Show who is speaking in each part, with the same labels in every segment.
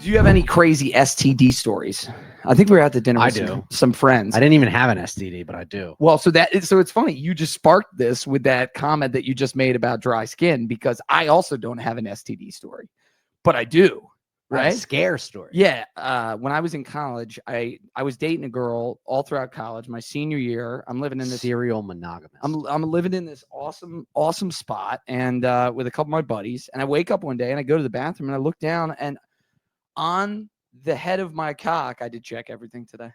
Speaker 1: Do you have any crazy STD stories? I think we were at the dinner with some friends.
Speaker 2: I didn't even have an STD, but I do.
Speaker 1: Well, so it's funny. You just sparked this with that comment that you just made about dry skin, because I also don't have an STD story, but I do. Right?
Speaker 2: A scare story.
Speaker 1: Yeah. When I was in college, I was dating a girl all throughout college. My senior year, I'm living in this
Speaker 2: serial monogamous.
Speaker 1: I'm living in this awesome spot, and with a couple of my buddies. And I wake up one day and I go to the bathroom and I look down, and on the head of my cock, I did check everything today.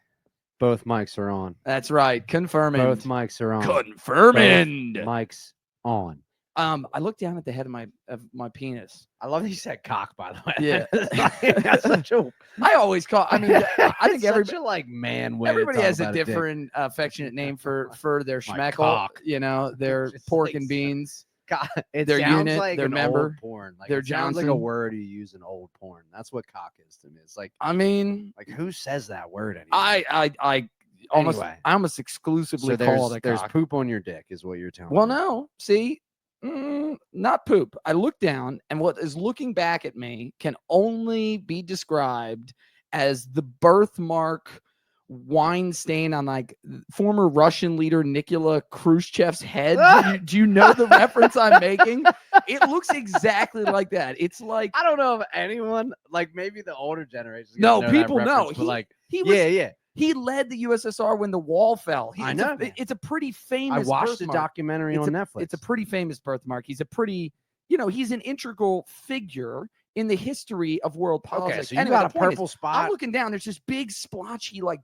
Speaker 2: Both mics are on.
Speaker 1: That's right. Confirming.
Speaker 2: Both mics are on.
Speaker 1: Confirming.
Speaker 2: Both mics on.
Speaker 1: I looked down at the head of my penis.
Speaker 2: I love that you said cock, by the way.
Speaker 1: Yeah.
Speaker 2: That's such a.
Speaker 1: I always call. I mean, I think
Speaker 2: everybody like man way.
Speaker 1: Everybody has a different affectionate name for their schmeckle. You know, their pork and beans.
Speaker 2: God,
Speaker 1: their unit,
Speaker 2: like
Speaker 1: their member,
Speaker 2: old porn. Like
Speaker 1: their
Speaker 2: it sounds
Speaker 1: Johnson.
Speaker 2: like a word you use in old porn. That's what cock is to me. It's like,
Speaker 1: I mean,
Speaker 2: like who says that word anymore?
Speaker 1: I almost exclusively call it a
Speaker 2: there's
Speaker 1: cock.
Speaker 2: poop on your dick, is what you're telling me.
Speaker 1: Well, no, see. Not poop. I look down, and what is looking back at me can only be described as the birthmark wine stain on like former Russian leader Nikita Khrushchev's head. Do you know the reference I'm making? It looks exactly like that. It's like,
Speaker 2: I don't know if anyone, like maybe the older generation.
Speaker 1: No, people know.
Speaker 2: But like,
Speaker 1: he was,
Speaker 2: yeah.
Speaker 1: He led the USSR when the wall fell.
Speaker 2: I know.
Speaker 1: It's a pretty famous.
Speaker 2: I watched
Speaker 1: birthmark.
Speaker 2: the documentary on Netflix.
Speaker 1: It's a pretty famous birthmark. He's a pretty, he's an integral figure in the history of world politics.
Speaker 2: Okay, so you got a purple spot.
Speaker 1: I'm looking down. There's this big splotchy, like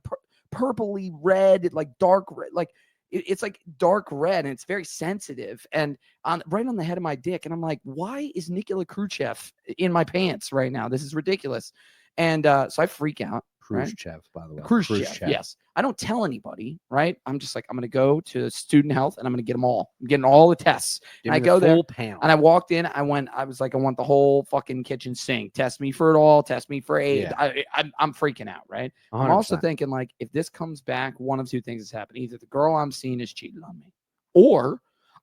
Speaker 1: purpley red, like dark red, like it's like dark red, and it's very sensitive, and right on the head of my dick. And I'm like, why is Nikita Khrushchev in my pants right now? This is ridiculous. And so I freak out.
Speaker 2: Khrushchev,
Speaker 1: right?
Speaker 2: By the way.
Speaker 1: Khrushchev, yes. I don't tell anybody, right? I'm just like, I'm going to go to student health and I'm going to get them all. I'm getting all the tests.
Speaker 2: Give
Speaker 1: and I
Speaker 2: me
Speaker 1: go
Speaker 2: the
Speaker 1: there
Speaker 2: full panel.
Speaker 1: And I walked in. I was like, I want the whole fucking kitchen sink. Test me for it all. Test me for AIDS.
Speaker 2: Yeah.
Speaker 1: I'm freaking out, right?
Speaker 2: 100%.
Speaker 1: I'm also thinking, like, if this comes back, one of two things has happened. Either the girl I'm seeing is cheated on me, or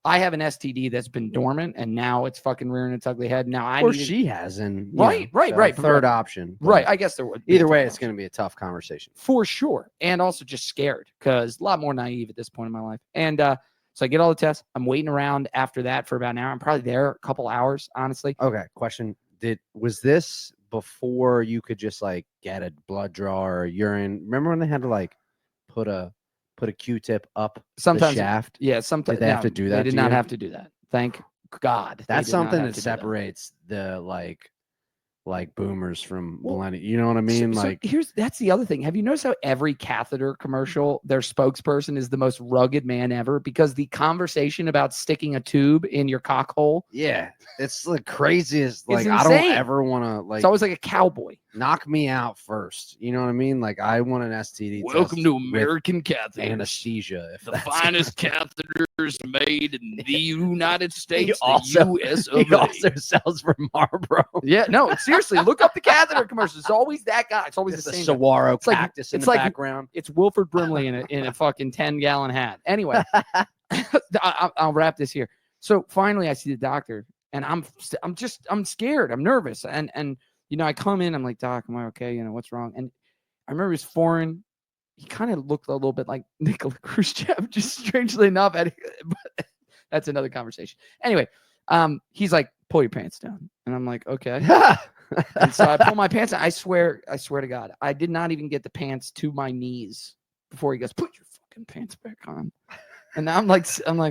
Speaker 1: I have an STD that's been dormant and now it's fucking rearing its ugly head. Now
Speaker 2: she has, and
Speaker 1: right.
Speaker 2: Third option,
Speaker 1: right? I guess there would.
Speaker 2: Either way, it's going to be a tough conversation
Speaker 1: for sure, and also just scared because a lot more naive at this point in my life. And so I get all the tests. I'm waiting around after that for about an hour. I'm probably there a couple hours, honestly.
Speaker 2: Okay. Question: was this before you could just like get a blood draw or urine? Remember when they had to like put a Q-tip up
Speaker 1: sometimes
Speaker 2: the shaft?
Speaker 1: Yeah, sometimes
Speaker 2: they have to do that.
Speaker 1: They did not have to do that. Thank God.
Speaker 2: That's something that separates the like boomers from millennials. You know what I mean?
Speaker 1: So that's the other thing. Have you noticed how every catheter commercial, their spokesperson is the most rugged man ever? Because the conversation about sticking a tube in your cock hole.
Speaker 2: Yeah, it's the craziest. Like,
Speaker 1: insane.
Speaker 2: I don't ever want to like.
Speaker 1: It's always like a cowboy.
Speaker 2: Knock me out first. You know what I mean? Like, I want an STD.
Speaker 1: Welcome to American Catheters.
Speaker 2: Anesthesia.
Speaker 1: The finest catheters made in the United States.
Speaker 2: He also sells for Marlboro.
Speaker 1: Yeah, no, seriously, look up the catheter commercials. It's always that guy. It's always the same
Speaker 2: saguaro cactus in the background.
Speaker 1: It's Wilford Brimley in a fucking 10-gallon hat. Anyway, I'll wrap this here. So finally, I see the doctor, and I'm scared. I'm nervous, and I come in. I'm like, Doc, am I okay? What's wrong? And I remember he was foreign. He kind of looked a little bit like Nikita Khrushchev, just strangely enough. But that's another conversation. Anyway, he's like, pull your pants down, and I'm like, okay. And so I pull my pants down. I swear to God, I did not even get the pants to my knees before he goes, put your fucking pants back on. And now I'm like,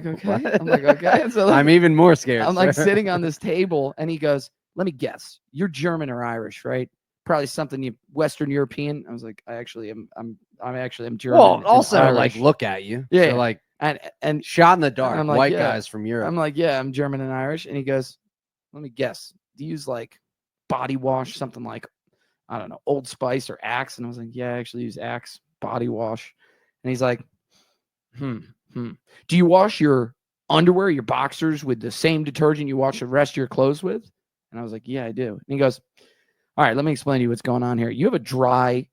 Speaker 1: okay. What? I'm like, okay. And so
Speaker 2: I'm even more scared.
Speaker 1: I'm like sitting on this table, and he goes, let me guess, you're German or Irish, right? Probably something Western European. I was like, I'm German.
Speaker 2: Well, also
Speaker 1: Irish.
Speaker 2: Like look at you.
Speaker 1: Yeah.
Speaker 2: So, like
Speaker 1: and
Speaker 2: shot in the dark.
Speaker 1: I'm like,
Speaker 2: white guys from Europe.
Speaker 1: I'm like, yeah, I'm German and Irish. And he goes, let me guess. Do you use like body wash, something like, I don't know, Old Spice or Axe? And I was like, yeah, I actually use Axe body wash. And he's like, Do you wash your underwear, your boxers with the same detergent you wash the rest of your clothes with? And I was like, yeah, I do. And he goes, all right, let me explain to you what's going on here. You have a dry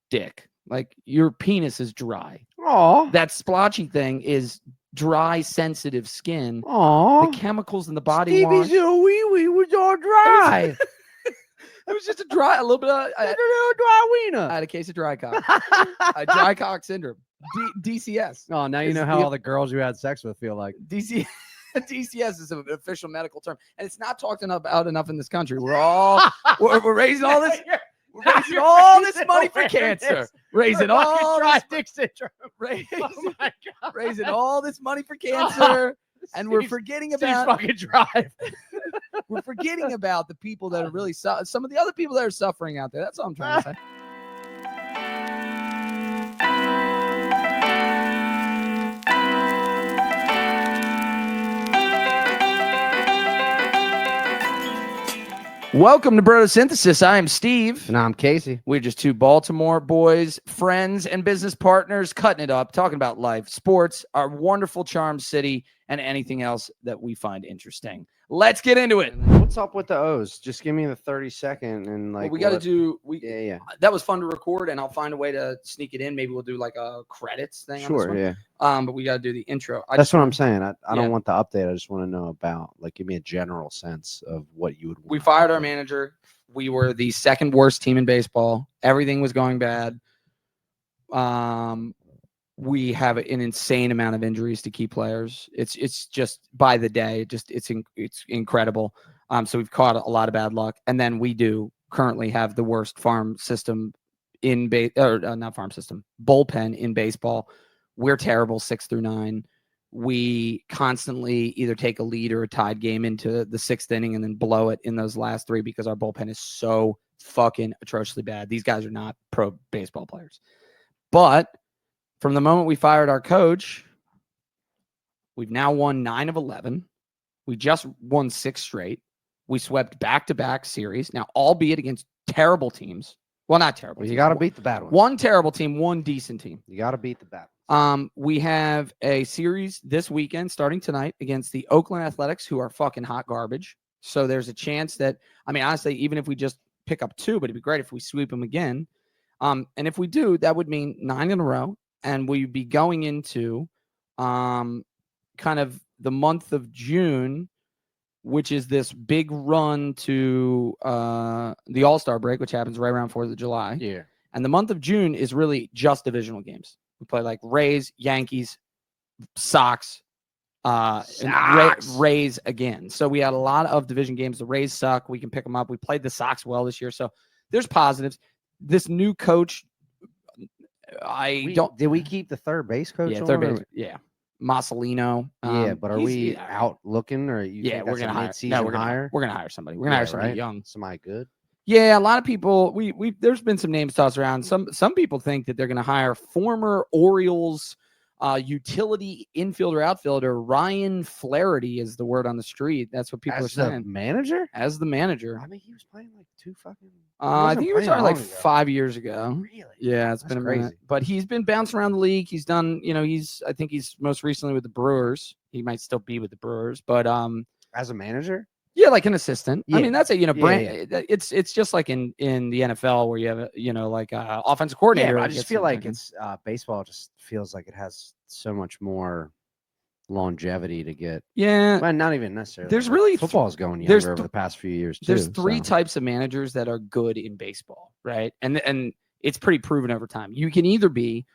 Speaker 1: dick. Like your penis is dry.
Speaker 2: Oh,
Speaker 1: that splotchy thing is dry, sensitive skin.
Speaker 2: Oh,
Speaker 1: the chemicals in the body wash.
Speaker 2: Stevie's wee wee was all dry.
Speaker 1: It was just a little bit of
Speaker 2: dry wiener.
Speaker 1: I had a case of dry cock. Dry cock syndrome. DCS.
Speaker 2: Oh, now you know how all the girls you had sex with feel like.
Speaker 1: DCS is an official medical term, and it's not talked about enough in this country. We're raising all this. We're raising all this money for cancer. Raising all
Speaker 2: dry dick syndrome.
Speaker 1: Raising all this money for cancer, and we're forgetting about
Speaker 2: fucking drive.
Speaker 1: We're forgetting about the people that are really some of the other people that are suffering out there. That's all I'm trying to say. Welcome to Brotosynthesis. I am Steve.
Speaker 2: And I'm Casey.
Speaker 1: We're just two Baltimore boys, friends and business partners, cutting it up, talking about life, sports, our wonderful charm city, and anything else that we find interesting. Let's get into it.
Speaker 2: What's up with the O's? Just give me the 30-second and like.
Speaker 1: Well, we got to do.
Speaker 2: Yeah.
Speaker 1: That was fun to record, and I'll find a way to sneak it in. Maybe we'll do like a credits thing.
Speaker 2: Sure.
Speaker 1: On this
Speaker 2: one.
Speaker 1: But we got to do the intro.
Speaker 2: That's what I'm saying. I don't want the update. I just want to know about, like, give me a general sense of what you would.
Speaker 1: We fired our manager. We were the second worst team in baseball. Everything was going bad. We have an insane amount of injuries to key players. It's just by the day. It's incredible. So we've caught a lot of bad luck, and then we do currently have the worst farm system in bullpen in baseball. We're terrible 6 through 9. We constantly either take a lead or a tied game into the 6th inning and then blow it in those last 3 because our bullpen is so fucking atrociously bad. These guys are not pro baseball players. But from the moment we fired our coach, we've now won 9 of 11. We just won 6 straight. We swept back-to-back series. Now, albeit against terrible teams. Well, not terrible.
Speaker 2: You got to beat the bad ones.
Speaker 1: One terrible team, one decent team.
Speaker 2: You got to beat the bad
Speaker 1: ones. We have a series this weekend starting tonight against the Oakland Athletics, who are fucking hot garbage. So there's a chance that, I mean, honestly, even if we just pick up 2, but it'd be great if we sweep them again. And if we do, that would mean 9 in a row. And we'd be going into kind of the month of June, which is this big run to the All-Star break, which happens right around 4th of July.
Speaker 2: Yeah.
Speaker 1: And the month of June is really just divisional games. We play like Rays, Yankees, Sox, and Rays again. So we had a lot of division games. The Rays suck. We can pick them up. We played the Sox well this year. So there's positives. This new coach,
Speaker 2: Did we keep the third base coach?
Speaker 1: Yeah, third base. Yeah. Marcelino.
Speaker 2: But are we out looking, or you think
Speaker 1: we're gonna hire? No, we're gonna hire somebody. We're gonna hire somebody young.
Speaker 2: Somebody good.
Speaker 1: Yeah, a lot of people. We there's been some names tossed around. Some people think that they're gonna hire former Orioles utility infielder outfielder Ryan Flaherty is the word on the street. That's what people are saying. As the manager.
Speaker 2: I mean, he was playing like 2 fucking.
Speaker 1: I think he retired like 5 years ago.
Speaker 2: Really?
Speaker 1: Yeah, it's been crazy. But he's been bouncing around the league. He's done, I think he's most recently with the Brewers. He might still be with the Brewers, but
Speaker 2: as a manager?
Speaker 1: Yeah, like an assistant. Yeah. I mean, that's a
Speaker 2: brand.
Speaker 1: Yeah. It's just like in the NFL where you have like offensive coordinator.
Speaker 2: Yeah, I just feel like it's baseball just feels like it has so much more longevity to get.
Speaker 1: Yeah,
Speaker 2: well, not even necessarily.
Speaker 1: There's really
Speaker 2: football's going younger over the past few years too.
Speaker 1: There's 3 types of managers that are good in baseball, right? And it's pretty proven over time. You can either be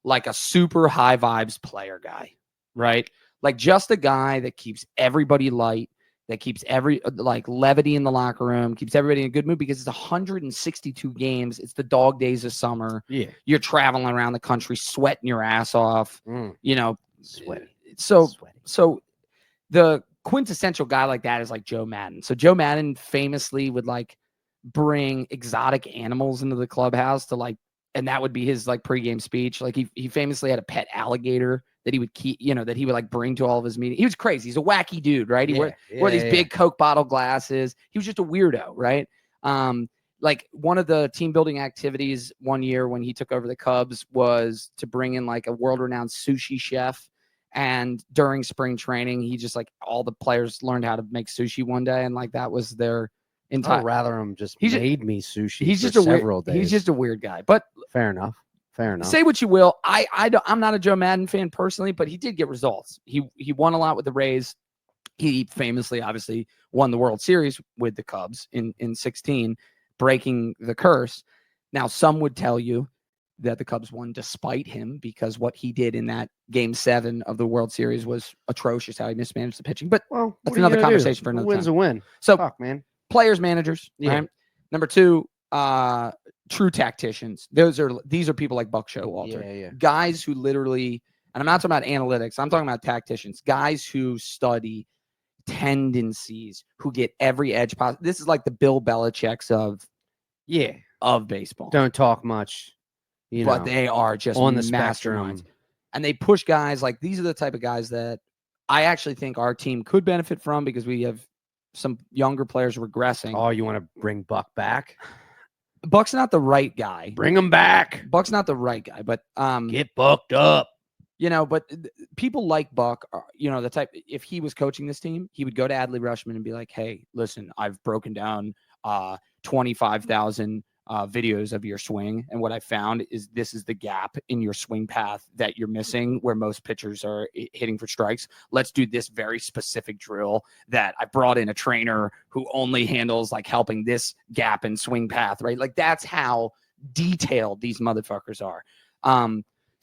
Speaker 1: like a super high vibes player guy, right? Like just a guy that keeps everybody light, that keeps levity in the locker room, keeps everybody in a good mood because it's 162 games. It's the dog days of summer.
Speaker 2: Yeah,
Speaker 1: you're traveling around the country, sweating your ass off.
Speaker 2: Sweating.
Speaker 1: So the quintessential guy like that is like Joe Madden. So Joe Madden famously would like bring exotic animals into the clubhouse to and that would be his like pregame speech. Like he famously had a pet alligator that he would keep, that he would like bring to all of his meetings. He was crazy. He's a wacky dude, right? He wore these big Coke bottle glasses. He was just a weirdo, right? Like one of the team building activities one year when he took over the Cubs was to bring in like a world-renowned sushi chef. And during spring training, he just like all the players learned how to make sushi one day. And like that was their entire.
Speaker 2: I'd rather him made me sushi.
Speaker 1: He's just several days. He's just a weird guy. But
Speaker 2: fair enough.
Speaker 1: Say what you will. I'm not a Joe Madden fan personally, but he did get results. He won a lot with the Rays. He famously, obviously, won the World Series with the Cubs in 16. breaking the curse. Now, some would tell you that the Cubs won despite him because what he did in that Game 7 of the World Series was atrocious, how he mismanaged the pitching. But
Speaker 2: Well,
Speaker 1: that's another conversation for another
Speaker 2: win's
Speaker 1: time.
Speaker 2: a win.
Speaker 1: So,
Speaker 2: Fuck, man.
Speaker 1: Players, managers,
Speaker 2: Yeah.
Speaker 1: right? Number 2, true tacticians. These are people like Buck Showalter.
Speaker 2: Yeah.
Speaker 1: Guys who literally, and I'm not talking about analytics, I'm talking about tacticians, guys who study tendencies, who get every edge possible. This is like the Bill Belichick's of baseball.
Speaker 2: Don't talk much,
Speaker 1: but they are just
Speaker 2: on the
Speaker 1: masterminds.
Speaker 2: spectrum.
Speaker 1: And they push guys like these are the type of guys that I actually think our team could benefit from because we have some younger players regressing.
Speaker 2: Oh, you want to bring Buck back?
Speaker 1: Buck's not the right guy.
Speaker 2: Bring him back.
Speaker 1: Buck's not the right guy, but
Speaker 2: get bucked up.
Speaker 1: But people like Buck are, the type, if he was coaching this team, he would go to Adley Rushman and be like, hey, listen, I've broken down 25,000 videos of your swing. And what I found is this is the gap in your swing path that you're missing where most pitchers are hitting for strikes. Let's do this very specific drill that I brought in a trainer who only handles like helping this gap in swing path, right? Like that's how detailed these motherfuckers are.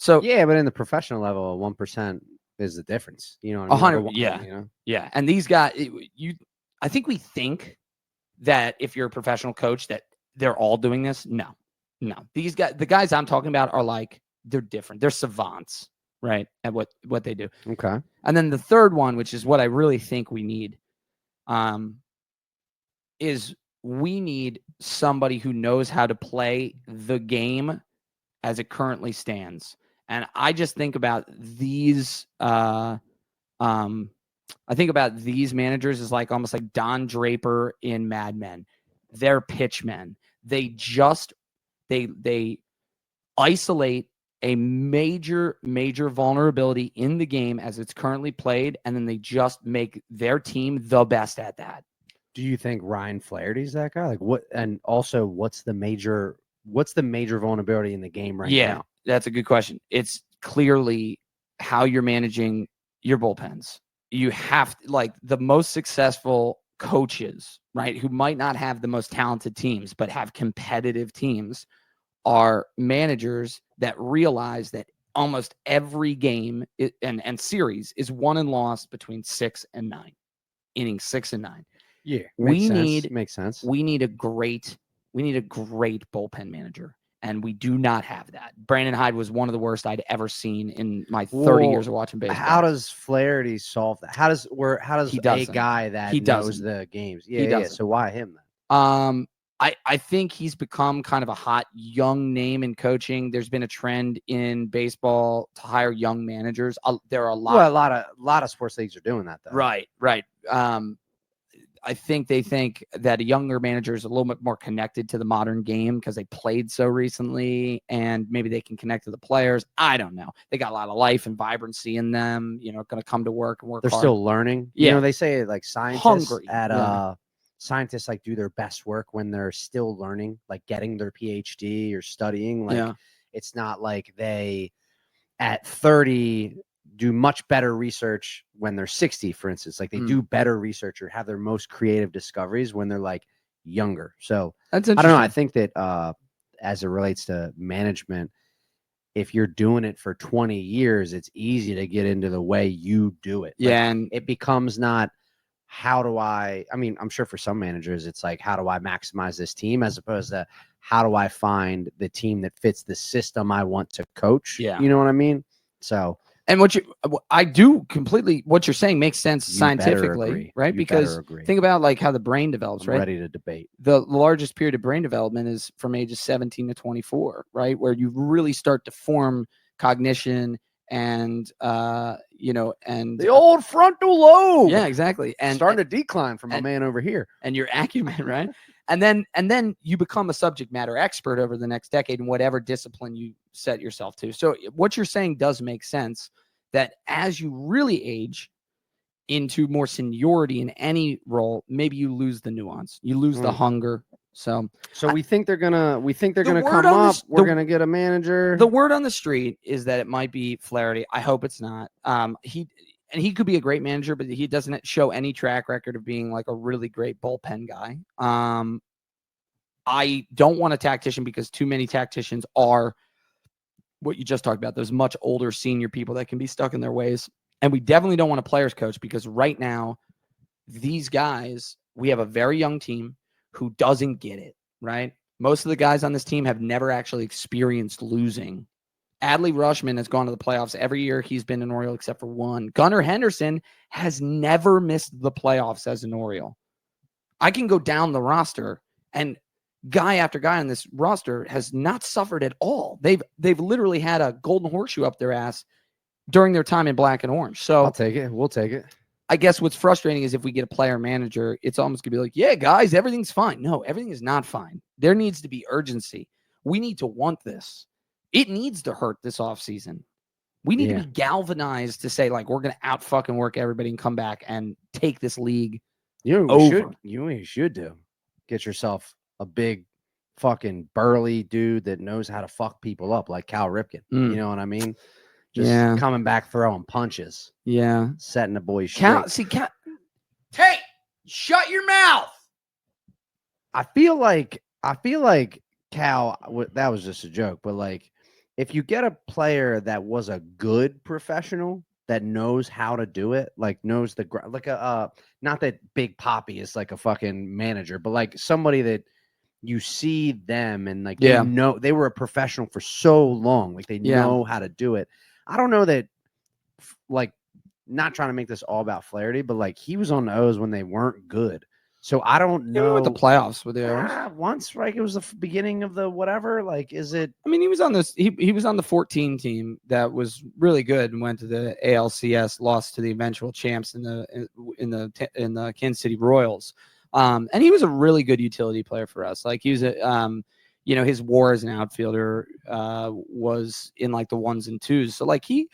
Speaker 1: So
Speaker 2: yeah, but in the professional level, 1% is the difference. You know, 100.
Speaker 1: Yeah. And these guys, I think we think that if you're a professional coach that they're all doing this. No. These guys, the guys I'm talking about are like, they're different. They're savants, right? At what they do.
Speaker 2: Okay.
Speaker 1: And then the third one, which is what I really think we need, is we need somebody who knows how to play the game as it currently stands. And I just think about these, I think about these managers as like almost like Don Draper in Mad Men. They're pitchmen. They isolate a major vulnerability in the game as it's currently played, and then they just make their team the best at that.
Speaker 2: Do you think Ryan Flaherty's that guy? Like what? And also, what's the major vulnerability in the game right now?
Speaker 1: That's a good question. It's clearly how you're managing your bullpens. You have like the most successful coaches, right, who might not have the most talented teams, but have competitive teams, are managers that realize that almost every game and series is won and lost between 6 and 9, innings 6 and 9.
Speaker 2: Yeah, makes sense.
Speaker 1: We need a great bullpen manager. And we do not have that. Brandon Hyde was one of the worst I'd ever seen in my 30 years of watching baseball.
Speaker 2: How does Flaherty solve that? How does a guy that knows the games? Yeah. So why him then?
Speaker 1: I think he's become kind of a hot young name in coaching. There's been a trend in baseball to hire young managers. There are a lot
Speaker 2: of sports leagues are doing that though.
Speaker 1: Right. I think they think that a younger manager is a little bit more connected to the modern game because they played so recently and maybe they can connect to the players. I don't know. They got a lot of life and vibrancy in them, going to come to work and work
Speaker 2: They're
Speaker 1: hard.
Speaker 2: Still learning.
Speaker 1: Yeah.
Speaker 2: They say like scientists scientists like do their best work when they're still learning, like getting their PhD or studying. Like it's not like they at 30 do much better research when they're 60, for instance. Like they do better research or have their most creative discoveries when they're like younger. So
Speaker 1: that's
Speaker 2: I don't know. I think that as it relates to management, if you're doing it for 20 years, it's easy to get into the way you do it.
Speaker 1: Yeah. And
Speaker 2: it becomes not I'm sure for some managers, it's like, how do I maximize this team as opposed to how do I find the team that fits the system I want to coach?
Speaker 1: Yeah.
Speaker 2: You know what I mean? So,
Speaker 1: and what you're saying makes sense scientifically, right? Because think about like how the brain develops, right?
Speaker 2: Ready to debate.
Speaker 1: The largest period of brain development is from ages 17 to 24, right? Where you really start to form cognition and, and
Speaker 2: the old frontal lobe.
Speaker 1: Yeah, exactly. And
Speaker 2: starting to decline from a man over here.
Speaker 1: And your acumen, right? And then you become a subject matter expert over the next decade in whatever discipline you set yourself to. So what you're saying does make sense, that as you really age into more seniority in any role, maybe you lose the nuance, you lose the hunger. So
Speaker 2: we think they're gonna come up. We're gonna get a manager.
Speaker 1: The word on the street is that it might be Flaherty. I hope it's not. He could be a great manager, but he doesn't show any track record of being like a really great bullpen guy. I don't want a tactician because too many tacticians are what you just talked about. Those much older senior people that can be stuck in their ways. And we definitely don't want a players coach because right now, these guys, we have a very young team who doesn't get it, right? Most of the guys on this team have never actually experienced losing. Adley Rushman has gone to the playoffs every year he's been an Oriole except for one. Gunnar Henderson has never missed the playoffs as an Oriole. I can go down the roster, and guy after guy on this roster has not suffered at all. They've literally had a golden horseshoe up their ass during their time in black and orange. So
Speaker 2: I'll take it. We'll take it.
Speaker 1: I guess what's frustrating is if we get a player manager, it's almost going to be like, yeah, guys, everything's fine. No, everything is not fine. There needs to be urgency. We need to want this. It needs to hurt this offseason. We need to be galvanized to say, like, we're going to out fucking work everybody and come back and take this league over.
Speaker 2: You know what you should do? Get yourself a big fucking burly dude that knows how to fuck people up like Cal Ripken. You know what I mean? Just coming back throwing punches.
Speaker 1: Yeah.
Speaker 2: Setting the boys straight.
Speaker 1: Hey, shut your mouth.
Speaker 2: I feel like Cal, that was just a joke, but like if you get a player that was a good professional that knows how to do it, like knows the like not that Big Poppy is like a fucking manager, but like somebody that you see them and like they know they were a professional for so long, like they know how to do it. I don't know that, like, not trying to make this all about Flaherty, but like he was on the O's when they weren't good. So I don't know.
Speaker 1: With the playoffs with the O's
Speaker 2: once, right? It was the beginning of the whatever. Like, is it?
Speaker 1: I mean, he was on this. He was on the 14 team that was really good and went to the ALCS, lost to the eventual champs in the Kansas City Royals. And he was a really good utility player for us. Like he was his WAR as an outfielder was in like the 1s and 2s. So like he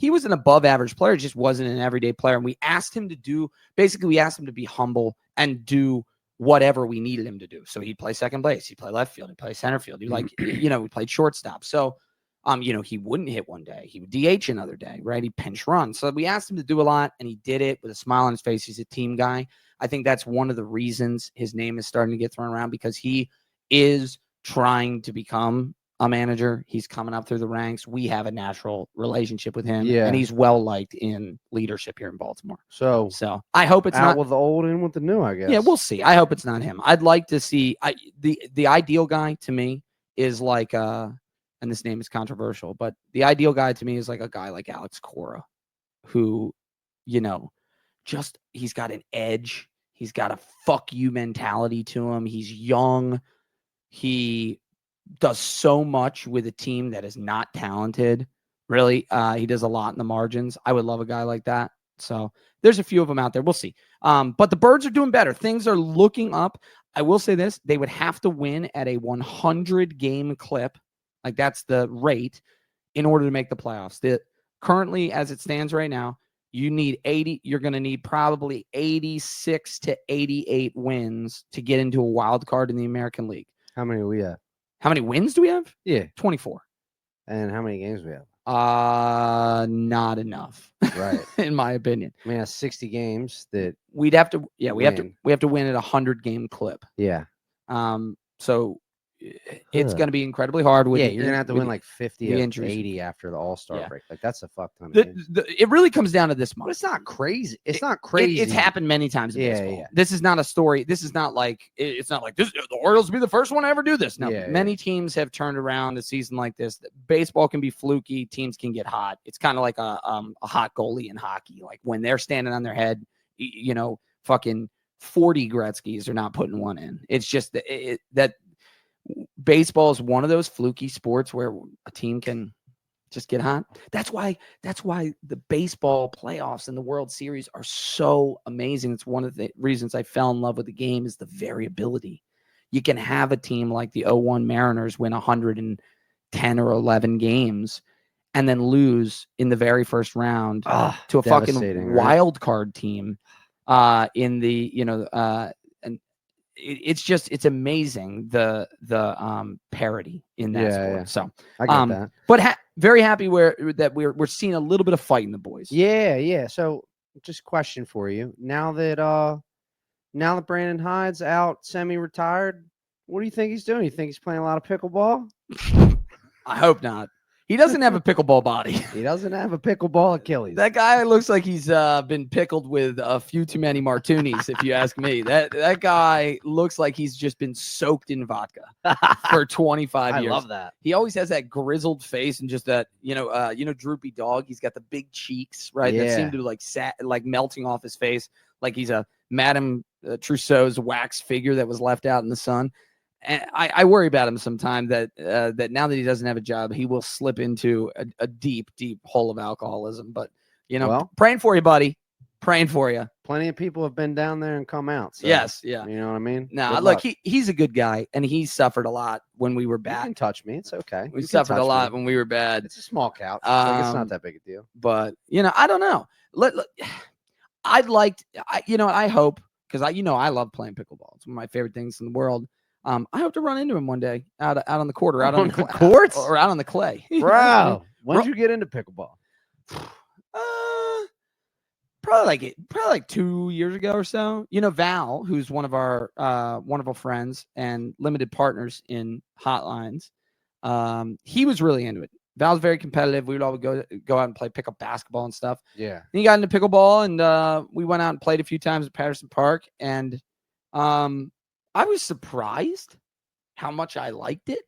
Speaker 1: was an above average player, just wasn't an everyday player. And we asked him to be humble and do whatever we needed him to do. So he'd play second base, he'd play left field, he'd play center field. We played shortstop. So, he wouldn't hit one day. He would DH another day, right? He'd pinch run. So we asked him to do a lot and he did it with a smile on his face. He's a team guy. I think that's one of the reasons his name is starting to get thrown around because he is trying to become a manager. He's coming up through the ranks. We have a natural relationship with him, and he's well liked in leadership here in Baltimore. So I hope it's
Speaker 2: out
Speaker 1: not
Speaker 2: with the old in with the new. I guess.
Speaker 1: Yeah, we'll see. I hope it's not him. I'd like to see. The ideal guy to me is like and this name is controversial, but the ideal guy to me is like a guy like Alex Cora, who, just he's got an edge. He's got a fuck you mentality to him. He's young. He does so much with a team that is not talented. Really, he does a lot in the margins. I would love a guy like that. So there's a few of them out there. We'll see. But the Birds are doing better. Things are looking up. I will say this. They would have to win at a 100-game clip. Like that's the rate in order to make the playoffs. Currently, as it stands right now, you need 80. You're going to need probably 86 to 88 wins to get into a wild card in the American League.
Speaker 2: How many do we have?
Speaker 1: How many wins do we have?
Speaker 2: Yeah.
Speaker 1: 24.
Speaker 2: And how many games do we have?
Speaker 1: Not enough.
Speaker 2: Right.
Speaker 1: In my opinion.
Speaker 2: I mean, that's 60 games that
Speaker 1: we'd have to, we have to win at a 100-game clip.
Speaker 2: Yeah.
Speaker 1: So it's going to be incredibly hard.
Speaker 2: You're going to have to win like 50 or 80 after the All-Star break. Like that's a fuck ton of games.
Speaker 1: It really comes down to this much.
Speaker 2: But it's not crazy. It's not crazy.
Speaker 1: It's happened many times in baseball.
Speaker 2: Yeah.
Speaker 1: This is not a story. This is not like it's not like this. The Orioles will be the first one to ever do this. No, many teams have turned around a season like this. Baseball can be fluky. Teams can get hot. It's kind of like a hot goalie in hockey. Like when they're standing on their head, fucking 40 Gretzky's are not putting one in. It's just that. Baseball is one of those fluky sports where a team can just get hot. That's why the baseball playoffs and the World Series are so amazing. It's one of the reasons I fell in love with the game is the variability. You can have a team like the 01 Mariners win 110 or 11 games and then lose in the very first round to a fucking wild card team in the, it's amazing the parity in that sport.
Speaker 2: Yeah.
Speaker 1: So
Speaker 2: I get that.
Speaker 1: But very happy that we're seeing a little bit of fight in the boys.
Speaker 2: Yeah. So just question for you. Now that Brandon Hyde's out semi-retired, What do you think he's doing? You think he's playing a lot of pickleball?
Speaker 1: I hope not. He doesn't have a pickleball body.
Speaker 2: He doesn't have a pickleball Achilles.
Speaker 1: That guy looks like he's been pickled with a few too many martinis, if you ask me. That guy looks like he's just been soaked in vodka for 25 years.
Speaker 2: I love that.
Speaker 1: He always has that grizzled face and just that, droopy dog. He's got the big cheeks, right? That seem to like melting off his face, like he's a Madame Tussauds wax figure that was left out in the sun. And I worry about him sometime that now that he doesn't have a job, he will slip into a deep, deep hole of alcoholism. But, praying for you, buddy. Praying for you.
Speaker 2: Plenty of people have been down there and come out. So,
Speaker 1: yes. Yeah.
Speaker 2: You know what I mean?
Speaker 1: No, look, he's a good guy, and he suffered a lot when we were bad.
Speaker 2: You can touch me. It's okay.
Speaker 1: We suffered a lot when we were bad.
Speaker 2: It's a small couch. It's not that big a deal.
Speaker 1: But, I don't know. I hope, because I love playing pickleball. It's one of my favorite things in the world. I hope to run into him one day out on the court or out on the
Speaker 2: courts
Speaker 1: or out on the clay.
Speaker 2: Bro, when did you get into pickleball?
Speaker 1: Probably like 2 years ago or so. Val, who's one of our wonderful friends and limited partners in Hotlines, he was really into it. Val's very competitive. We would always go out and play pickup basketball and stuff.
Speaker 2: Yeah.
Speaker 1: And he got into pickleball, and we went out and played a few times at Patterson Park, and I was surprised how much I liked it.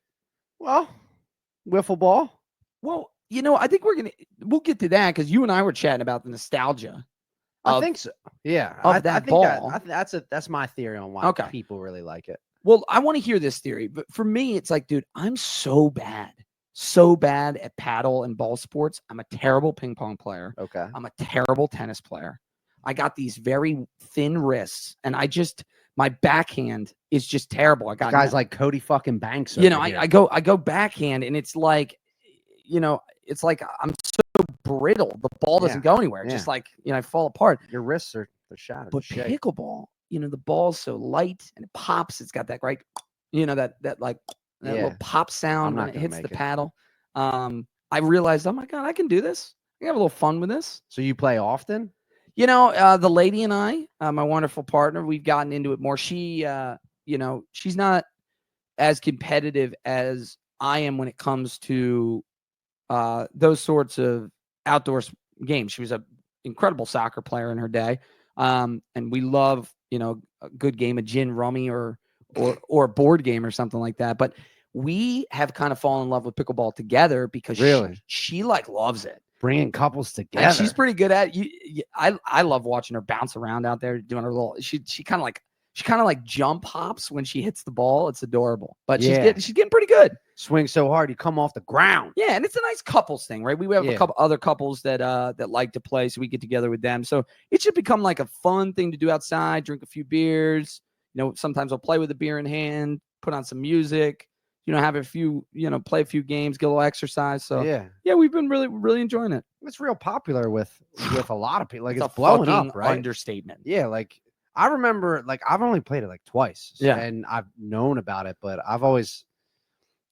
Speaker 2: Well, wiffle ball.
Speaker 1: Well, I think we'll get to that because you and I were chatting about the nostalgia.
Speaker 2: I think so. Yeah.
Speaker 1: Of that ball.
Speaker 2: That's my theory on why people really like it.
Speaker 1: Well, I want to hear this theory, but for me, it's like, dude, I'm so bad at paddle and ball sports. I'm a terrible ping pong player.
Speaker 2: Okay.
Speaker 1: I'm a terrible tennis player. I got these very thin wrists, and my backhand is just terrible. I got
Speaker 2: guys like Cody fucking Banks.
Speaker 1: I go backhand, and it's like, it's like I'm so brittle. The ball doesn't go anywhere. Just like, I fall apart.
Speaker 2: Your wrists are shattered.
Speaker 1: But pickleball, the ball's so light and it pops. It's got that right, that little pop sound when it hits the paddle. I realized, oh my God, I can do this. I can have a little fun with this.
Speaker 2: So you play often?
Speaker 1: The lady and I, my wonderful partner, we've gotten into it more. She, she's not as competitive as I am when it comes to those sorts of outdoor games. She was an incredible soccer player in her day. And we love, a good game of gin rummy or a board game or something like that. But we have kind of fallen in love with pickleball together because she like loves it.
Speaker 2: Bringing couples together.
Speaker 1: And she's pretty good at it. I love watching her bounce around out there doing her little. She kind of like jump hops when she hits the ball. It's adorable. But she's getting pretty good.
Speaker 2: Swing so hard you come off the ground.
Speaker 1: Yeah, and it's a nice couples thing, right? We have a couple other couples that like to play, so we get together with them. So it should become like a fun thing to do outside. Drink a few beers. Sometimes I'll play with a beer in hand. Put on some music. Have a few, play a few games, get a little exercise. So yeah, we've been really, really enjoying it.
Speaker 2: It's real popular with a lot of people. Like it's
Speaker 1: blowing
Speaker 2: up, right?
Speaker 1: Understatement.
Speaker 2: Yeah, like I remember, like I've only played it like twice. And I've known about it, but I've always,